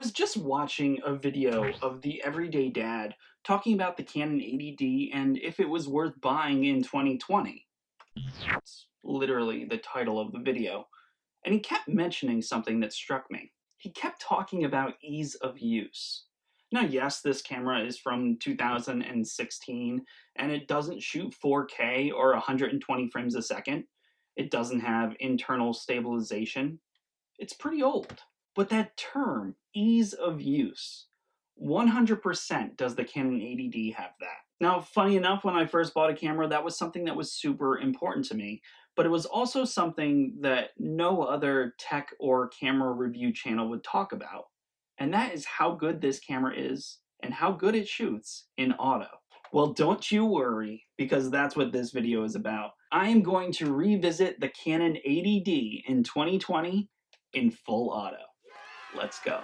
I was just watching a video of the everyday dad talking about the Canon 80D and if it was worth buying in 2020. It's literally the title of the video. And he kept mentioning something that struck me. He kept talking about ease of use. Now, yes, this camera is from 2016 and it doesn't shoot 4K or 120 frames a second. It doesn't have internal stabilization. It's pretty old. But that term, ease of use, 100% does the Canon 80D have that. Now, funny enough, when I first bought a camera, that was something that was super important to me, but it was also something that no other tech or camera review channel would talk about. And that is how good this camera is and how good it shoots in auto. Well, don't you worry, because that's what this video is about. I am going to revisit the Canon 80D in 2020 in full auto. Let's go.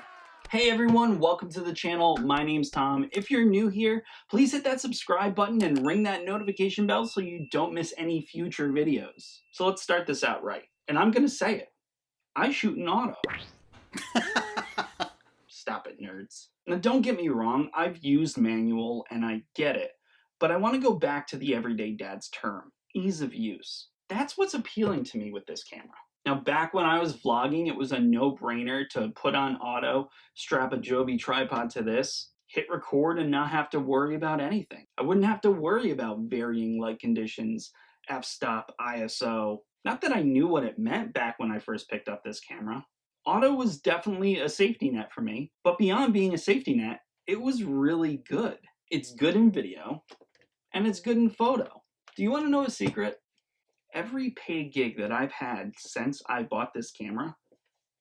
Hey everyone, welcome to the channel. My name's Tom. If you're new here, please hit that subscribe button and ring that notification bell so you don't miss any future videos. So let's start this out right. And I'm gonna say it. I shoot in auto. Stop it, nerds. Now don't get me wrong, I've used manual and I get it. But I want to go back to the everyday dad's term, ease of use. That's what's appealing to me with this camera. Now, back when I was vlogging, it was a no-brainer to put on auto, strap a Joby tripod to this, hit record, and not have to worry about anything. I wouldn't have to worry about varying light conditions, f-stop, ISO. Not that I knew what it meant back when I first picked up this camera. Auto was definitely a safety net for me, but beyond being a safety net, it was really good. It's good in video, and it's good in photo. Do you want to know a secret? Every paid gig that I've had since I bought this camera,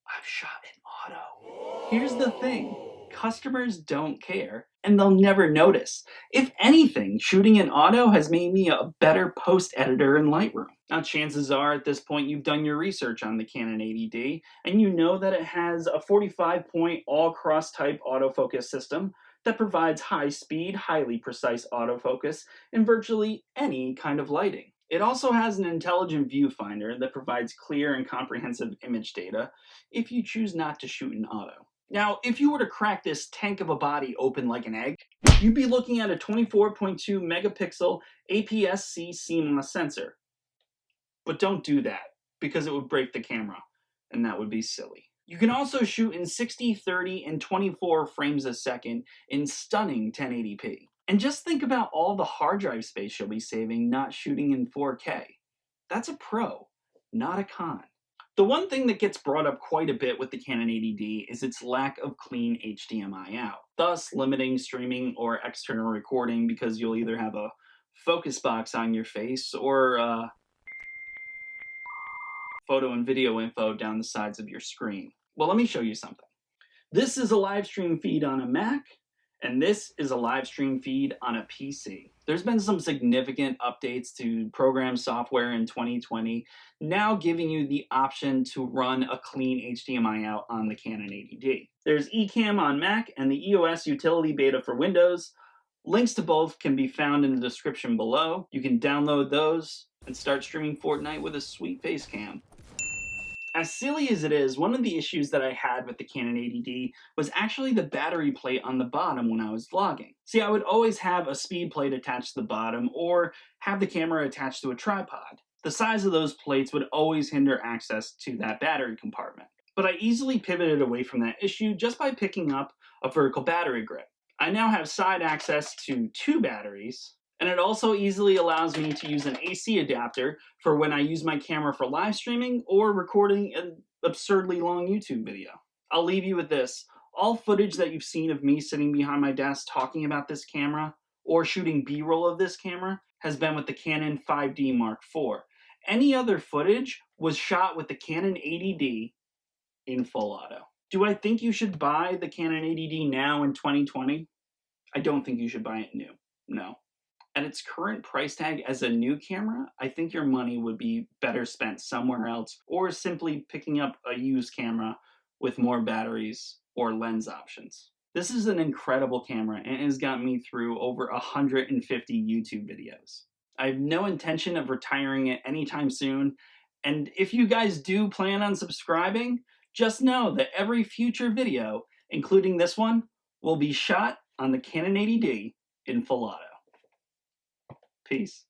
I've shot in auto. Here's the thing, customers don't care and they'll never notice. If anything, shooting in auto has made me a better post editor in Lightroom. Now, chances are at this point you've done your research on the Canon 80D and you know that it has a 45-point all-cross type autofocus system that provides high speed, highly precise autofocus in virtually any kind of lighting. It also has an intelligent viewfinder that provides clear and comprehensive image data if you choose not to shoot in auto. Now, if you were to crack this tank of a body open like an egg, you'd be looking at a 24.2 megapixel APS-C CMOS sensor. But don't do that, because it would break the camera, and that would be silly. You can also shoot in 60, 30, and 24 frames a second in stunning 1080p. And just think about all the hard drive space you'll be saving not shooting in 4K. That's a pro, not a con. The one thing that gets brought up quite a bit with the Canon 80D is its lack of clean HDMI out, thus limiting streaming or external recording because you'll either have a focus box on your face or photo and video info down the sides of your screen. Well, let me show you something. This is a live stream feed on a Mac, and this is a live stream feed on a PC. There's been some significant updates to program software in 2020, now giving you the option to run a clean HDMI out on the Canon 80D. There's Ecamm on Mac and the EOS utility beta for Windows. Links to both can be found in the description below. You can download those and start streaming Fortnite with a sweet face cam. As silly as it is, one of the issues that I had with the Canon 80D was actually the battery plate on the bottom when I was vlogging. See, I would always have a speed plate attached to the bottom or have the camera attached to a tripod. The size of those plates would always hinder access to that battery compartment. But I easily pivoted away from that issue just by picking up a vertical battery grip. I now have side access to 2 batteries, and it also easily allows me to use an AC adapter for when I use my camera for live streaming or recording an absurdly long YouTube video. I'll leave you with this. All footage that you've seen of me sitting behind my desk talking about this camera or shooting B-roll of this camera has been with the Canon 5D Mark IV. Any other footage was shot with the Canon 80D in full auto. Do I think you should buy the Canon 80D now in 2020? I don't think you should buy it new. No. At its current price tag as a new camera, I think your money would be better spent somewhere else or simply picking up a used camera with more batteries or lens options. This is an incredible camera and it has gotten me through over 150 YouTube videos. I have no intention of retiring it anytime soon, and if you guys do plan on subscribing, just know that every future video including this one, will be shot on the Canon 80D in full auto. Peace.